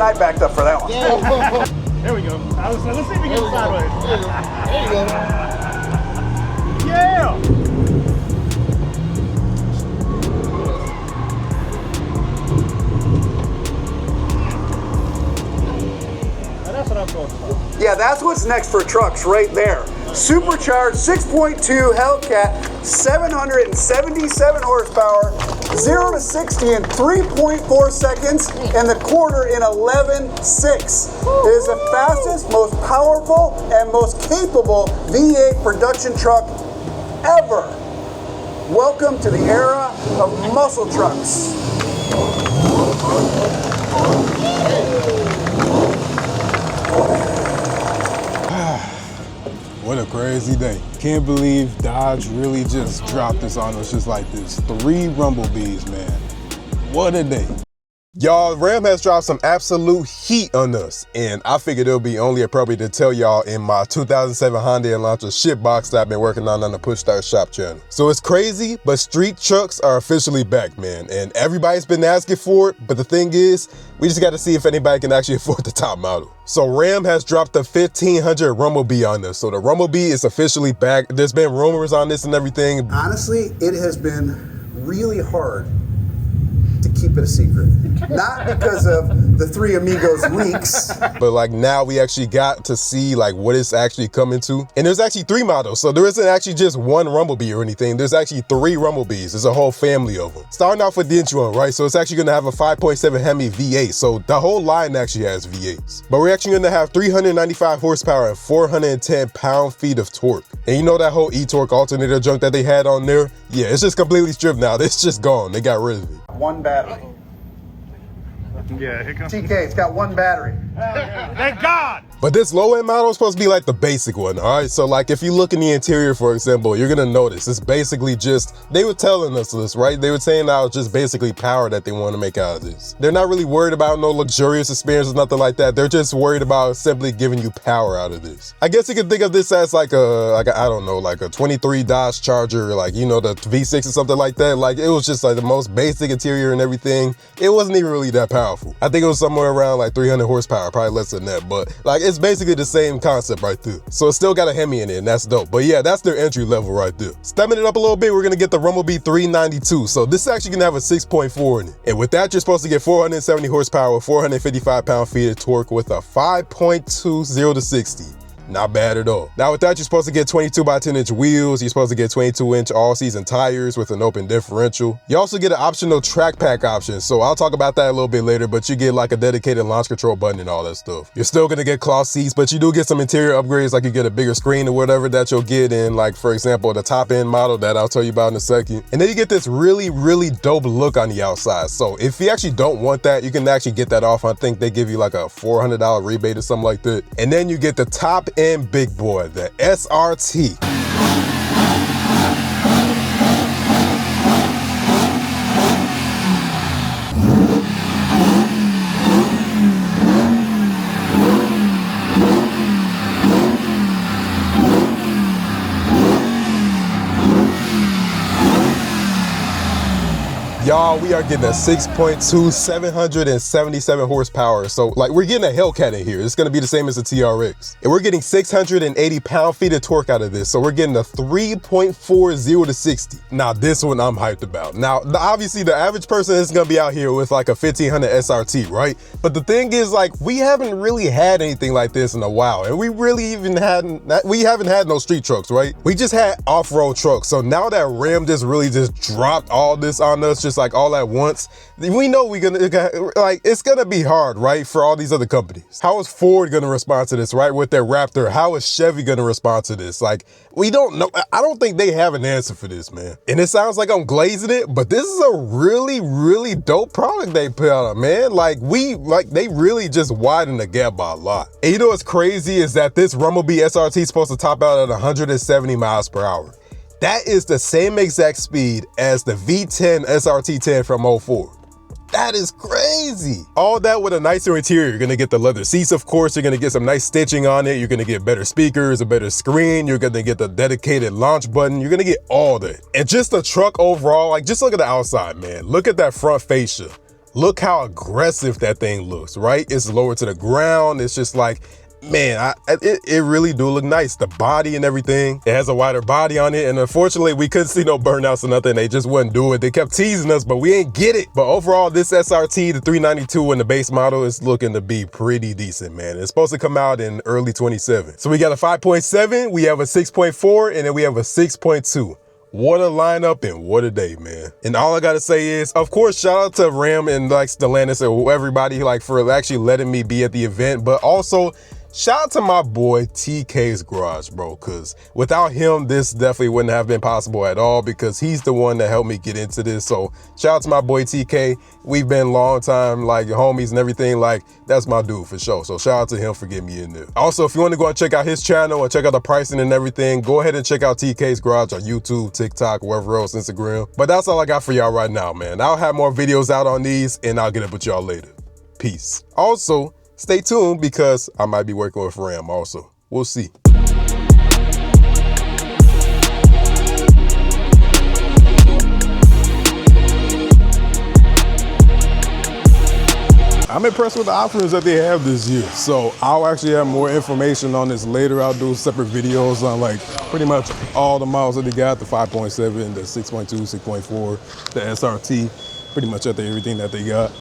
I backed up for that one. Yeah. There we go. Let's see if we get sideways. There you go. Yeah! That's what I'm talking about. Yeah, that's what's next for trucks right there. Supercharged 6.2 Hellcat, 777 horsepower, 0 to 60 in 3.4 seconds, and the quarter in 11.6. It is the fastest, most powerful, and most capable V8 production truck ever. Welcome to the era of muscle trucks. What a crazy day. Can't believe Dodge really just dropped this on us just like this. 3 Rumblebees, man. What a day. Y'all, Ram has dropped some absolute heat on us, and I figured it'll be only appropriate to tell y'all in my 2007 Hyundai Elantra shit box that I've been working on the Push Start shop channel. So it's crazy, but street trucks are officially back, man, and everybody's been asking for it, but the thing is, we just gotta see if anybody can actually afford the top model. So Ram has dropped the 1500 Rumblebee on us. So the Rumblebee is officially back. There's been rumors on this and everything. Honestly, it has been really hard to keep it a secret. Not because of the Three Amigos leaks. But like now we actually got to see like what it's actually coming to. And there's actually 3 models. So there isn't actually just one Rumblebee or anything. There's actually 3 Rumblebees. There's a whole family of them. Starting off with the entry one, right? So it's actually gonna have a 5.7 Hemi V8. So the whole line actually has V8s. But we're actually gonna have 395 horsepower and 410 pound-feet of torque. And you know that whole e-torque alternator junk that they had on there? Yeah, it's just completely stripped now. It's just gone. They got rid of it. 1 battery. Yeah, here comes TK, it's got 1 battery. Thank God! But this low-end model is supposed to be like the basic one, all right? So like if you look in the interior, for example, you're gonna notice it's basically just, they were telling us this, right? They were saying that it's just basically power that they want to make out of this. They're not really worried about no luxurious experience or nothing like that. They're just worried about simply giving you power out of this. I guess you could think of this as like a I don't know, like a 23 Dodge Charger, like, you know, the V6 or something like that. Like it was just like the most basic interior and everything. It wasn't even really that powerful. I think it was somewhere around like 300 horsepower, probably less than that, but like it's basically the same concept right there. So it's still got a Hemi in it, and that's dope. But yeah, that's their entry level right there. Stepping it up a little bit, we're gonna get the Rumblebee 392. So this is actually gonna have a 6.4 in it. And with that, you're supposed to get 470 horsepower, 455 pound-feet of torque with a 5.2 0 to 60. Not bad at all. Now with that, you're supposed to get 22 by 10 inch wheels. You're supposed to get 22-inch all-season tires with an open differential. You also get an optional track pack option. So I'll talk about that a little bit later, but you get like a dedicated launch control button and all that stuff. You're still gonna get cloth seats, but you do get some interior upgrades, like you get a bigger screen or whatever that you'll get in, like for example, the top end model that I'll tell you about in a second. And then you get this really, really dope look on the outside. So if you actually don't want that, you can actually get that off. I think they give you like a $400 rebate or something like that. And then you get the top end big boy, the SRT. Y'all, we are getting a 6.2, 777 horsepower. So like we're getting a Hellcat in here. It's gonna be the same as the TRX. And we're getting 680 pound-feet of torque out of this. So we're getting a 3.4 0 to 60. Now this one I'm hyped about. Now, obviously the average person is gonna be out here with like a 1500 SRT, right? But the thing is like, we haven't really had anything like this in a while. And we haven't had no street trucks, right? We just had off-road trucks. So now that Ram really just dropped all this on us, just like all at once, we know it's gonna be hard, right, for all these other companies. How is Ford gonna respond to this, right, with their Raptor? How is Chevy gonna respond to this? Like, we don't know. I don't think they have an answer for this, man. And it sounds like I'm glazing it, but this is a really, really dope product they put out, man. Like they really just widened the gap by a lot. And you know what's crazy is that this Rumblebee SRT is supposed to top out at 170 miles per hour. That is the same exact speed as the V10 SRT10 from 04. That is crazy. All that with a nicer interior. You're gonna get the leather seats, of course. You're gonna get some nice stitching on it. You're gonna get better speakers, a better screen. You're gonna get the dedicated launch button. You're gonna get all that. And just the truck overall, like just look at the outside, man. Look at that front fascia. look how aggressive that thing looks, right? It's lower to the ground. It's just like, man, it really do look nice. The body and everything, it has a wider body on it. And unfortunately, we couldn't see no burnouts or nothing. They just wouldn't do it. They kept teasing us, but we ain't get it. But overall, this SRT, the 392 in the base model, is looking to be pretty decent, man. It's supposed to come out in early 27. So we got a 5.7, we have a 6.4, and then we have a 6.2. What a lineup and what a day, man. And all I gotta say is, of course, shout out to Ram and like Stellantis and everybody like for actually letting me be at the event, but also shout out to my boy TK's Garage, bro, because without him, this definitely wouldn't have been possible at all, because he's the one that helped me get into this. So shout out to my boy TK. We've been long time like homies and everything. Like, that's my dude for sure. So shout out to him for getting me in there. Also, if you want to go and check out his channel and check out the pricing and everything, go ahead and check out TK's Garage on YouTube, TikTok, wherever else, Instagram. But that's all I got for y'all right now, man. I'll have more videos out on these and I'll get up with y'all later. Peace. Also, stay tuned because I might be working with Ram also. We'll see. I'm impressed with the options that they have this year. So I'll actually have more information on this later. I'll do separate videos on like pretty much all the models that they got, the 5.7, the 6.2, 6.4, the SRT, pretty much everything that they got.